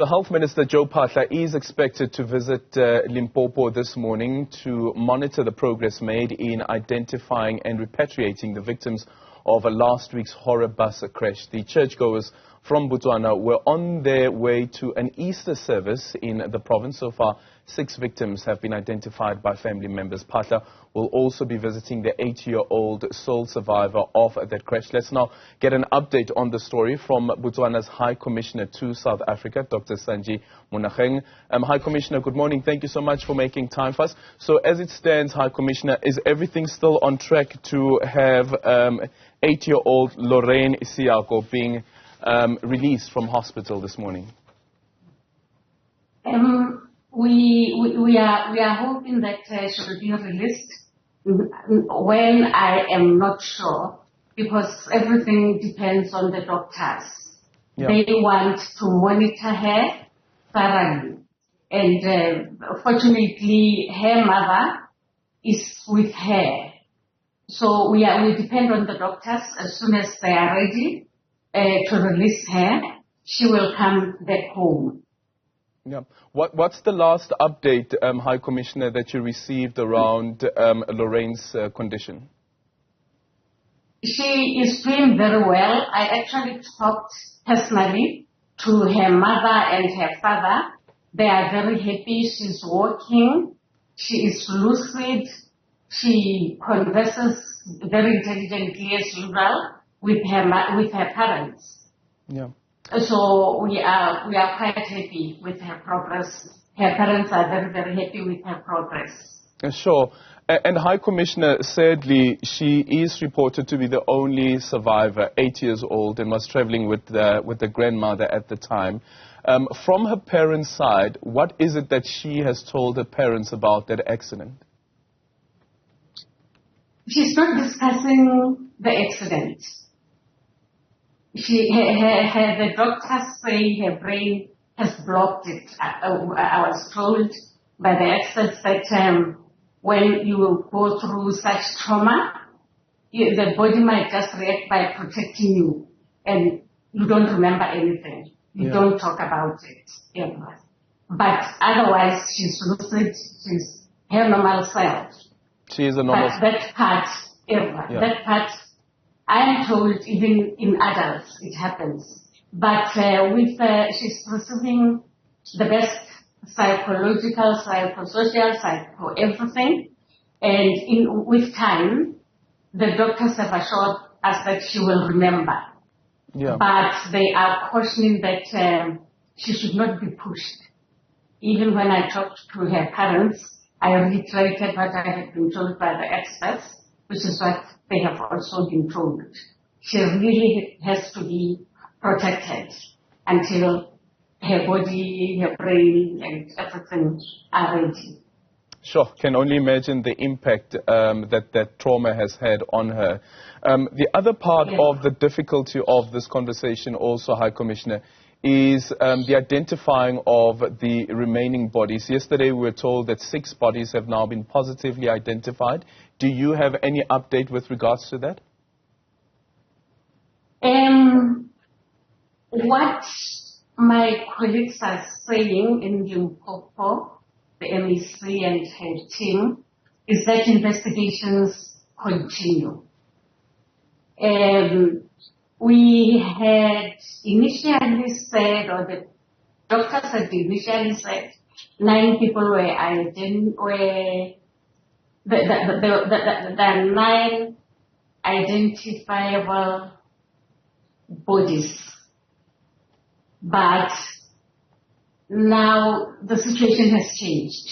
The Health Minister Joe Phaahla is expected to visit Limpopo this morning to monitor the progress made in identifying and repatriating the victims of last week's horror bus crash. The churchgoers from Botswana were on their way to an Easter service in the province. So far, 6 victims have been identified by family members. Phaahla will also be visiting the 8-year-old sole survivor of that crash. Let's now get an update on the story from Botswana's High Commissioner to South Africa, Dr. Sanji Monageng. High Commissioner, good morning. Thank you so much for making time for us. So as it stands, High Commissioner, is everything still on track to have 8-year-old Lauryn Siako being released from hospital this morning? We are hoping that she will be released. When, I am not sure, because everything depends on the doctors. Yeah. They want to monitor her thoroughly, and fortunately her mother is with her. So we depend on the doctors. As soon as they are ready to release her, she will come back home. Yeah. What's the last update, High Commissioner, that you received around Lauryn's condition? She is doing very well. I actually talked personally to her mother and her father. They are very happy. She's walking. She is lucid. She converses very intelligently as usual with her parents. Yeah. So we are quite happy with her progress. Her parents are very, very happy with her progress. Sure. And High Commissioner, sadly, she is reported to be the only survivor, 8 years old, and was traveling with the grandmother at the time. From her parents' side, what is it that she has told her parents about that accident? She's not discussing the accident. The doctors say her brain has blocked it. I was told by the experts that when you go through such trauma, the body might just react by protecting you, and you don't remember anything. You don't talk about it. Yeah. But otherwise, she's lucid. She's her normal self. She is a normal. But that part. I am told even in adults it happens, but she's receiving the best psychological, psychosocial, everything, and with time, the doctors have assured us that she will remember. Yeah. But they are cautioning that she should not be pushed. Even when I talked to her parents, I reiterated what I had been told by the experts, which is what they have also been told. She really has to be protected until her body, her brain, and everything are ready. Sure. Can only imagine the impact that trauma has had on her. The other part of the difficulty of this conversation also, High Commissioner, is the identifying of the remaining bodies. Yesterday we were told that 6 bodies have now been positively identified. Do you have any update with regards to that? What my colleagues are saying in Limpopo, the MEC and her team, is that investigations continue. We had initially said, or the doctors had initially said, 9 people were there are 9 identifiable bodies. But now the situation has changed.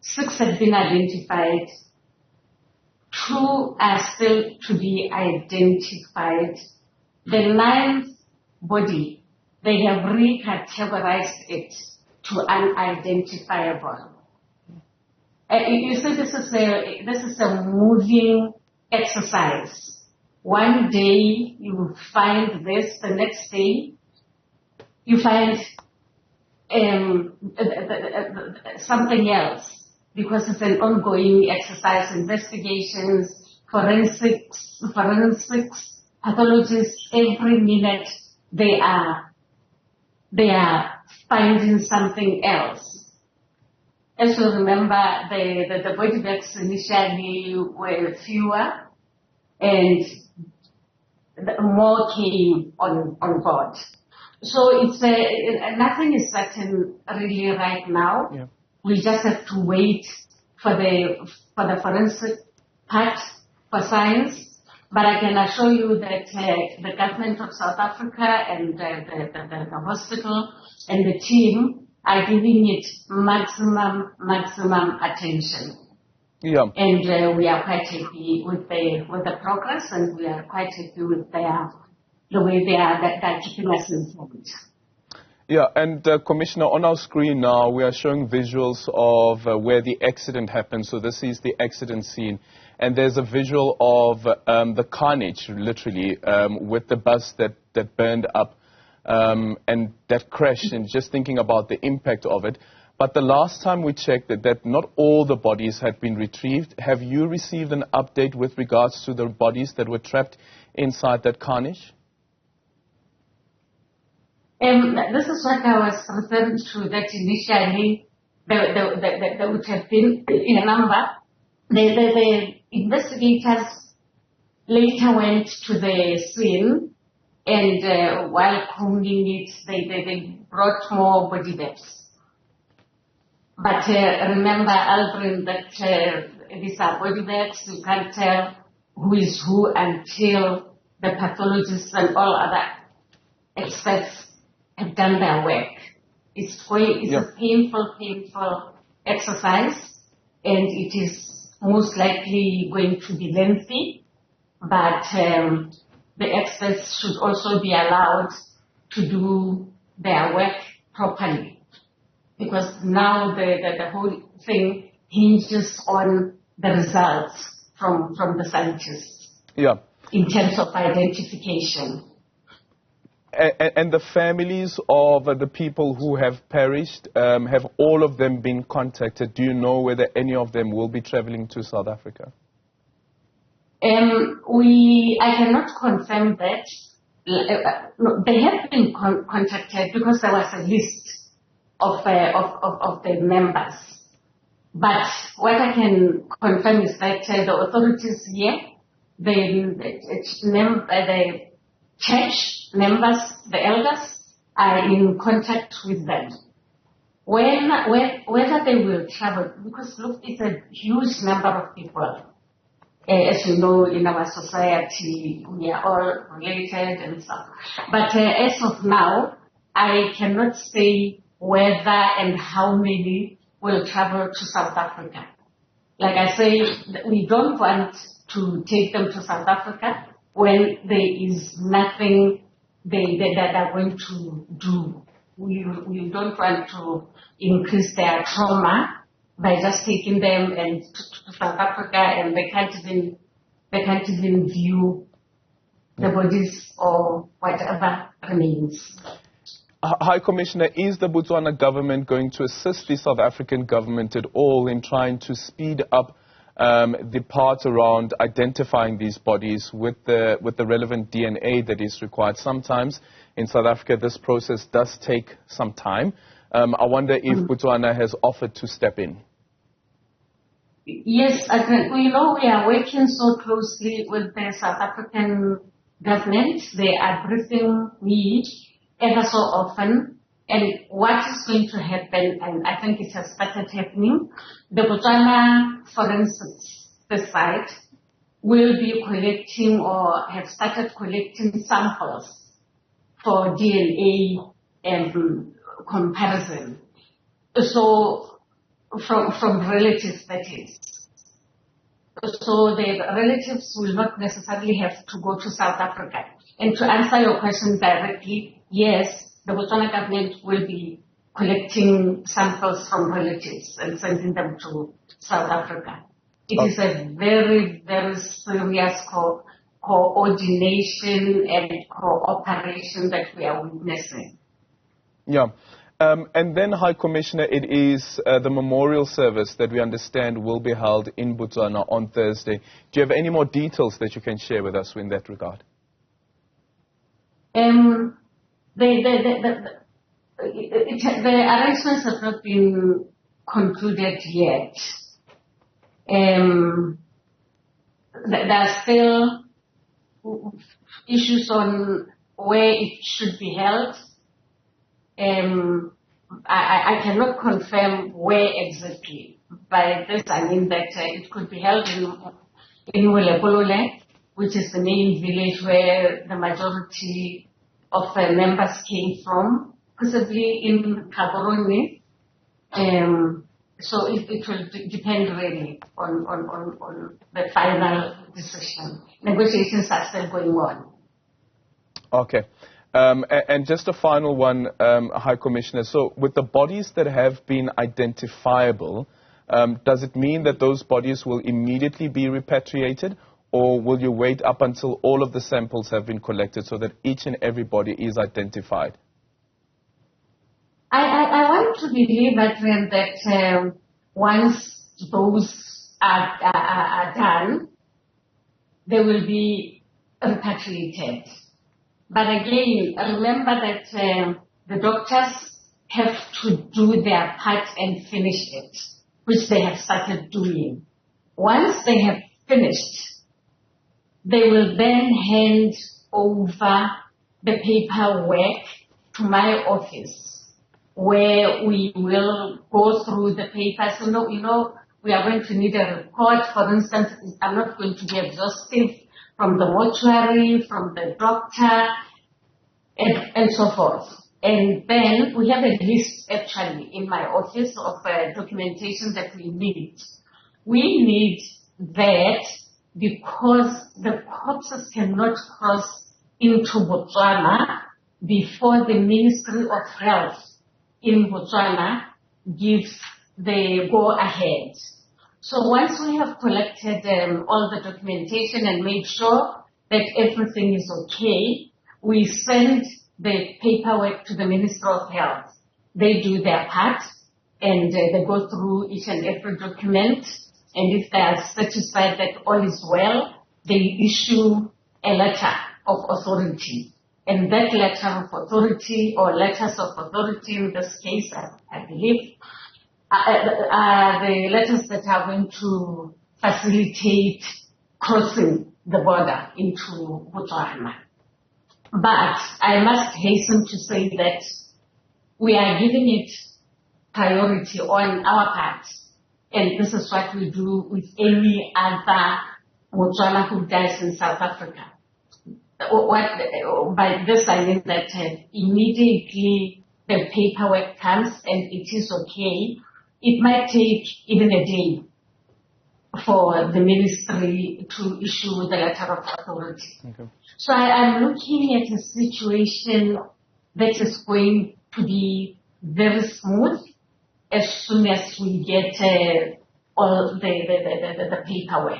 6 have been identified. 2 are still to be identified. The 9th body, they have recategorized it to unidentifiable. You see, this is a moving exercise. One day you find this, the next day you find something else, because it's an ongoing exercise. Investigations, forensics, pathologists, every minute they are finding something else. As you remember, the body bags initially were fewer and more came on board. So it's nothing is certain really right now. Yeah. We just have to wait for the forensic part for science. But I can assure you that the government of South Africa and the hospital and the team are giving it maximum attention. Yeah. And we are quite happy with the progress, and we are quite happy with the way they're keeping us informed. Yeah, and Commissioner, on our screen now, we are showing visuals of where the accident happened. So this is the accident scene. And there's a visual of the carnage, literally, with the bus that burned up and that crashed, and just thinking about the impact of it. But the last time we checked that not all the bodies had been retrieved. Have you received an update with regards to the bodies that were trapped inside that carnage? This is what I was referring to, that initially there would have been a number. The investigators later went to the scene, and while combing it, they brought more body bags. But remember, Aldrin, that these are body bags. You can't tell who is who until the pathologists and all other experts have done their work. It's a painful exercise, and it is most likely going to be lengthy, but the experts should also be allowed to do their work properly, because now the whole thing hinges on the results from the scientists. Yeah. In terms of identification. And the families of the people who have perished, have all of them been contacted? Do you know whether any of them will be traveling to South Africa? I cannot confirm that. They have been contacted because there was a list of the members. But what I can confirm is that the authorities here, the church members, the elders, are in contact with them. Whether they will travel, because look, it's a huge number of people. As you know, in our society, we are all related and stuff. But as of now, I cannot say whether and how many will travel to South Africa. Like I say, we don't want to take them to South Africa when there is nothing that are going to do. We don't want to increase their trauma by just taking them and to South Africa, and they can't even view the bodies or whatever remains. High Commissioner, is the Botswana government going to assist the South African government at all in trying to speed up the part around identifying these bodies with the relevant DNA that is required? Sometimes in South Africa this process does take some time. I wonder if Botswana has offered to step in. Yes, we know we are working so closely with the South African government. They are briefing me ever so often. And what is going to happen, and I think it has started happening, the Botswana forensics, the site, will be collecting or have started collecting samples for DNA and comparison. So, from relatives, that is. So the relatives will not necessarily have to go to South Africa. And to answer your question directly, yes, the Botswana government will be collecting samples from relatives and sending them to South Africa. It is a very, very serious coordination and cooperation that we are witnessing. Yeah. And then, High Commissioner, it is the memorial service that we understand will be held in Botswana on Thursday. Do you have any more details that you can share with us in that regard? the arrangements have not been concluded yet. There are still issues on where it should be held. I cannot confirm where exactly. By this I mean that it could be held in Limpopo, which is the main village where the majority of members came from, possibly in Gaborone. So it will depend really on the final decision. Negotiations are still going on. Okay. And just a final one, High Commissioner. So with the bodies that have been identifiable, does it mean that those bodies will immediately be repatriated, or will you wait up until all of the samples have been collected so that each and every body is identified? I want to believe that once those are done, they will be repatriated. But again, remember that the doctors have to do their part and finish it, which they have started doing. Once they have finished, they will then hand over the paperwork to my office, where we will go through the papers. You know, we are going to need a report. For instance, I'm not going to be exhaustive, from the mortuary, from the doctor, and so forth. And then we have a list actually in my office of documentation that we need. We need that because the corpses cannot cross into Botswana before the Ministry of Health in Botswana gives the go-ahead. So once we have collected all the documentation and made sure that everything is okay, we send the paperwork to the Minister of Health. They do their part, and they go through each and every document, and if they are satisfied that all is well, they issue a letter of authority. And that letter of authority, or letters of authority in this case, I believe, are the letters that are going to facilitate crossing the border into Botswana. But I must hasten to say that we are giving it priority on our part. And this is what we do with any other Botswana who dies in South Africa. By this I mean that immediately the paperwork comes and it is okay. It might take even a day for the ministry to issue the letter of authority. Okay. So I'm looking at a situation that is going to be very smooth as soon as we get all the paperwork.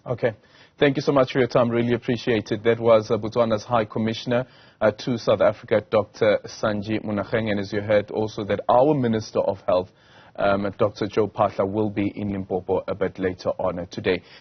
Okay. Thank you so much for your time. Really appreciate it. That was Botswana's High Commissioner to South Africa, Dr. Sanji Monageng. And as you heard also that our Minister of Health, Dr. Joe Phaahla, will be in Limpopo a bit later on today.